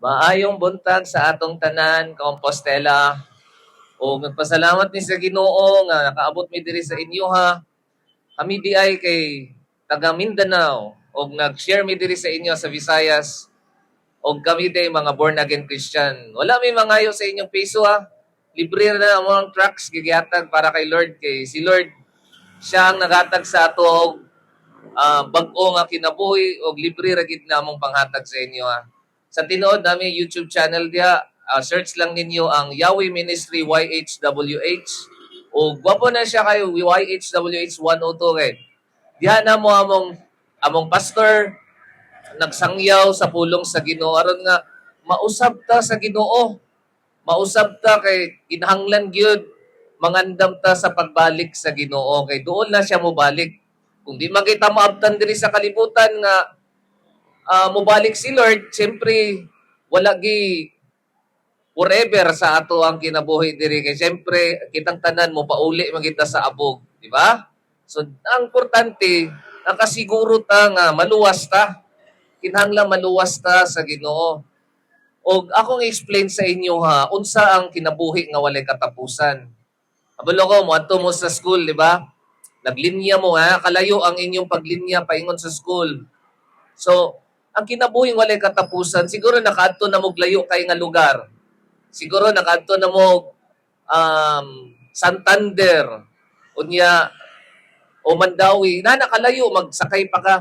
Maayong buntag sa atong tanan, Compostela. O nagpasalamat ni sa Ginoo nga nakaabot mi diri sa inyo ha. Kami di ay kay taga Mindanao og nag-share mi diri sa inyo sa Visayas og kami day mga born again Christian. Wala mi mangayo sa inyong piso ha. Libre na ang mga trucks gigihatag para kay Lord kay si Lord siya ang nagatag sa ato og bag-o nga kinabuhi og libre ra gid namong panghatag sa inyo ha. Sa tinuod nami YouTube channel dia, search lang ninyo ang Yahweh Ministry YHWH o gwapo na siya kay YHWH 102 kay. Diha na mo among pastor nagsangyaw sa pulong sa Ginoo aron nga mausab ta sa Ginoo. Mausab ta kay kinahanglan gyud mangandam ta sa pagbalik sa Ginoo kay doon na siya mobalik. Kung di makita maabtan diri sa kalibutan nga mobalik si Lord, siyempre wala gi forever sa ato ang kinabuhi diri kay siyempre kitang tanan mo pauli magita sa abog, di ba? So ang importante nakasiguro ta nga maluwas ta. Kinahanglan maluwas ta sa Ginoo. Og akong explain sa inyo ha, unsa ang kinabuhi nga walay katapusan. Abalo ko mo adto mo sa school, di ba? Naglinya mo ha, kalayo ang inyong paglinya paingon sa school. So, ang kinabuhing walay katapusan, siguro nakaadto na mo layo kay nga lugar. Siguro nakaadto na mo Santander, unya o Mandawi, na nakalayo magsakay pa ka.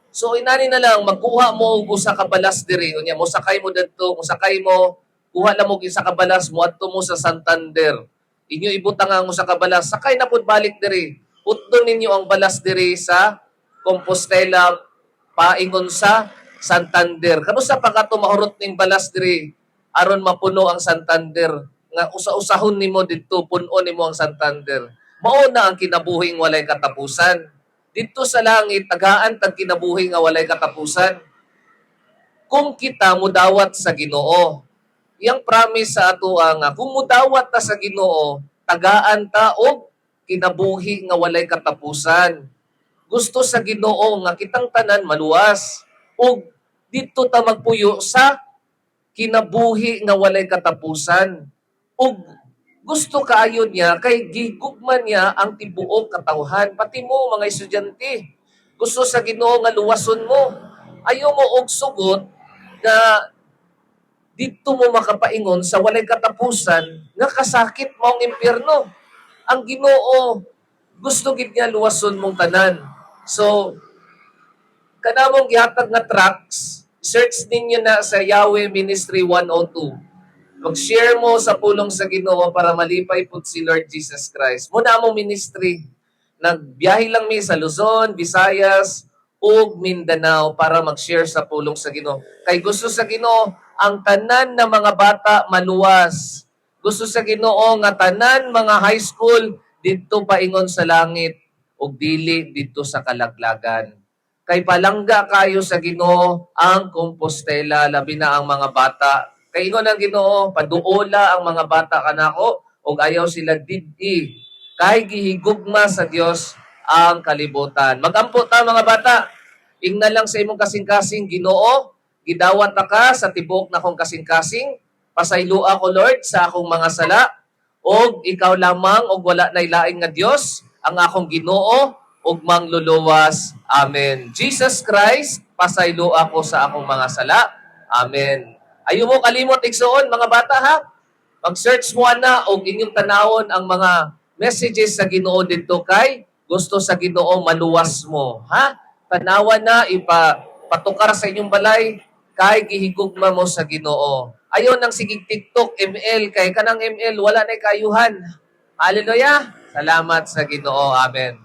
So inani na lang magkuha mo og usa ka balas diri, unya mo sakay mo didto, mo sakay mo, kuha na mo isa ka balas mo adto mo sa Santander. Inyo ibutang ang usa ka balas, sakay na pud balik diri. Putdon ninyo ang balas diri sa Compostela paingon sa Santander. Kano sa pagkato mahurot ning balas diri aron mapuno ang Santander nga usa-usahon nimo didto punon nimo ang Santander. Mao na ang kinabuhing walay katapusan. Dito sa langit tagaan tag kinabuhi nga walay katapusan. Kung kita mudawat sa Ginoo. Yang promise sa ato nga kung mudawat ta sa Ginoo, tagaan ta og kinabuhi nga walay katapusan. Gusto sa Ginoo nga kitang tanan maluwas ug dito ta magpuyo sa kinabuhi nga walay katapusan. Ug gusto kaayo niya kay gigugman niya ang tibuok katawhan pati mo mga estudyante. Gusto sa Ginoo nga luwason mo. Ayo mo og sugot na dito mo makapaingon sa walay katapusan nga kasakit mo ang impyerno. Ang Ginoo gusto gid niya luwason mong tanan. So kanamong gihatag nga tracks, search ninyo na sa Yahweh Ministry 102. Mag-share mo sa pulong sa Ginoo para malipay pud si Lord Jesus Christ. Muna mo ministry. Nagbiyahe lang mi sa Luzon, Visayas, ug Mindanao para mag-share sa pulong sa Ginoo. Kay gusto sa Ginoo ang tanan na mga bata maluwas. Gusto sa Ginoo nga tanan mga high school didto paingon sa langit ug dili didto sa kalaglagan. Kay palangga kayo sa Ginoo ang Compostela labi na ang mga bata. Kay ingon ang Ginoo, paduola ang mga bata kanako ug ayaw sila didi. Kay gihigugma sa Dios ang kalibutan. Magampo ta mga bata. Ingna lang sa imong kasing-kasing Ginoo, gidawat ta ka sa tibok na kong kasing-kasing. Pasaylo ako Lord sa akong mga sala ug ikaw lamang ug wala nay lain nga Dios ang akong Ginoo ug mangluluwas. Amen. Jesus Christ, pasaylo ako sa akong mga sala. Amen. Ayaw mo kalimot igsuon mga bata ha. Mag-search mo na og inyong tanawon ang mga messages sa Ginoo didto kay gusto sa Ginoo maluwas mo, ha? Tanawan na ipatukar sa inyong balay kay gihigugma mo sa Ginoo. Ayon nang sigig TikTok ML kay kanang ML wala nay kayuhan. Hallelujah. Salamat sa Ginoo. Amen.